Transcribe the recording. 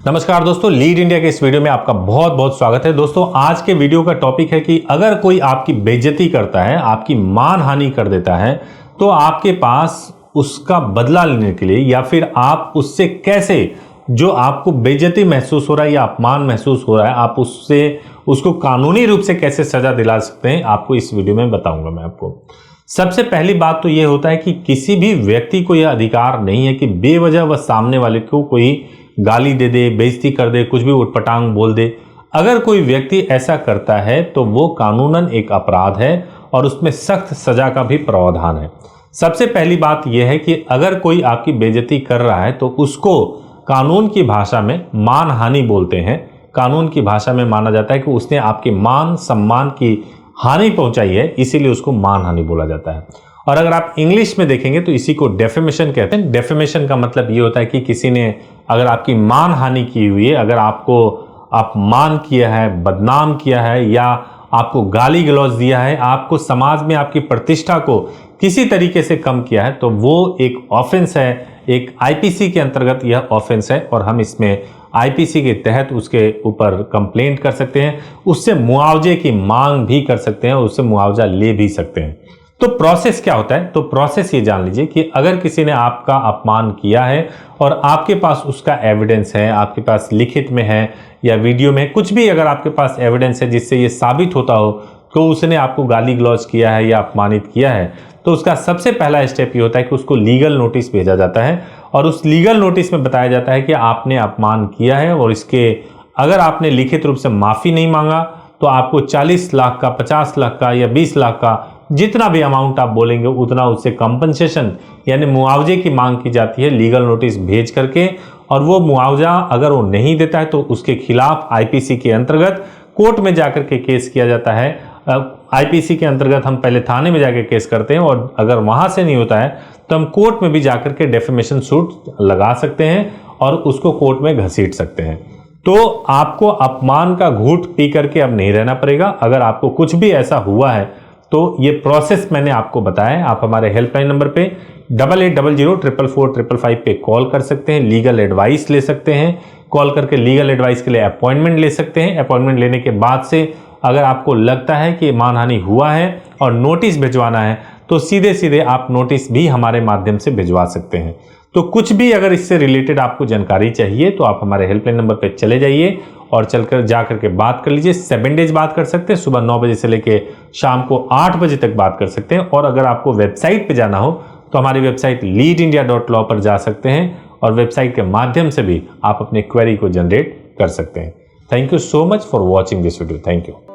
नमस्कार दोस्तों, lead India के इस वीडियो में आपका बहुत बहुत स्वागत है। दोस्तों, आज के वीडियो का टॉपिक है कि अगर कोई आपकी बेइज्जती करता है, आपकी मान हानि कर देता है, तो आपके पास उसका बदला लेने के लिए या फिर आप उससे कैसे, जो आपको बेइज्जती महसूस हो रहा है या अपमान महसूस हो रहा है, आप उसको कानूनी रूप से कैसे सजा दिला सकते हैं, आपको इस वीडियो में बताऊंगा मैं आपको। सबसे पहली बात तो यह होता है कि किसी भी व्यक्ति को यह अधिकार नहीं है कि बेवजह वह सामने वाले को कोई गाली दे दे, बेइज्जती कर दे, कुछ भी उटपटांग बोल दे। अगर कोई व्यक्ति ऐसा करता है तो वो कानूनन एक अपराध है और उसमें सख्त सजा का भी प्रावधान है। सबसे पहली बात यह है कि अगर कोई आपकी बेइज्जती कर रहा है तो उसको कानून की भाषा में मानहानि बोलते हैं। कानून की भाषा में माना जाता है कि उसने आपके मान सम्मान की हानि पहुंचाई है, इसीलिए उसको मानहानि बोला जाता है। और अगर आप इंग्लिश में देखेंगे तो इसी को डेफेमेशन कहते हैं। डेफेमेशन का मतलब ये होता है कि किसी ने अगर आपकी मान हानि की हुई है, अगर आपको अपमान किया है, बदनाम किया है या आपको गाली गलौज दिया है, आपको समाज में आपकी प्रतिष्ठा को किसी तरीके से कम किया है, तो वो एक ऑफेंस है। एक आईपीसी के अंतर्गत यह ऑफेंस है और हम इसमें आईपीसी के तहत उसके ऊपर कंप्लेंट कर सकते हैं, उससे मुआवजे की मांग भी कर सकते हैं और उससे मुआवजा ले भी सकते हैं। तो प्रोसेस क्या होता है? तो प्रोसेस ये जान लीजिए कि अगर किसी ने आपका अपमान किया है और आपके पास उसका एविडेंस है, आपके पास लिखित में है या वीडियो में, कुछ भी अगर आपके पास एविडेंस है जिससे ये साबित होता हो तो उसने आपको गाली गलौज किया है या अपमानित किया है, तो उसका सबसे पहला स्टेप ये होता है कि उसको लीगल नोटिस भेजा जाता है और उस लीगल नोटिस में बताया जाता है कि आपने अपमान किया है और इसके अगर आपने लिखित रूप से माफ़ी नहीं मांगा तो आपको 40 लाख का, 50 लाख का या 20 लाख का, जितना भी अमाउंट आप बोलेंगे उतना उससे कंपनसेशन यानी मुआवजे की मांग की जाती है लीगल नोटिस भेज करके। और वो मुआवजा अगर वो नहीं देता है तो उसके खिलाफ आईपीसी के अंतर्गत कोर्ट में जाकर के केस किया जाता है। आईपीसी के अंतर्गत हम पहले थाने में जाकर केस करते हैं और अगर वहां से नहीं होता है तो हम कोर्ट में भी जाकर के डेफेमेशन सूट लगा सकते हैं और उसको कोर्ट में घसीट सकते हैं। तो आपको अपमान का घूंट पी करके अब नहीं रहना पड़ेगा। अगर आपको कुछ भी ऐसा हुआ है तो ये प्रोसेस मैंने आपको बताया है। आप हमारे हेल्पलाइन नंबर पे 8800444555 पे कॉल कर सकते हैं, लीगल एडवाइस ले सकते हैं। कॉल करके लीगल एडवाइस के लिए अपॉइंटमेंट ले सकते हैं। अपॉइंटमेंट लेने के बाद से अगर आपको लगता है कि मानहानि हुआ है और नोटिस भिजवाना है तो सीधे सीधे आप नोटिस भी हमारे माध्यम से भिजवा सकते हैं। तो कुछ भी अगर इससे रिलेटेड आपको जानकारी चाहिए तो आप हमारे हेल्पलाइन नंबर पे चले जाइए और चलकर जाकर के बात कर लीजिए। 7 डेज बात कर सकते हैं, सुबह 9 बजे से लेके शाम को 8 बजे तक बात कर सकते हैं। और अगर आपको वेबसाइट पे जाना हो तो हमारी वेबसाइट leadindia.law पर जा सकते हैं और वेबसाइट के माध्यम से भी आप अपने क्वेरी को जनरेट कर सकते हैं। Thank you so much for watching this video. Thank you.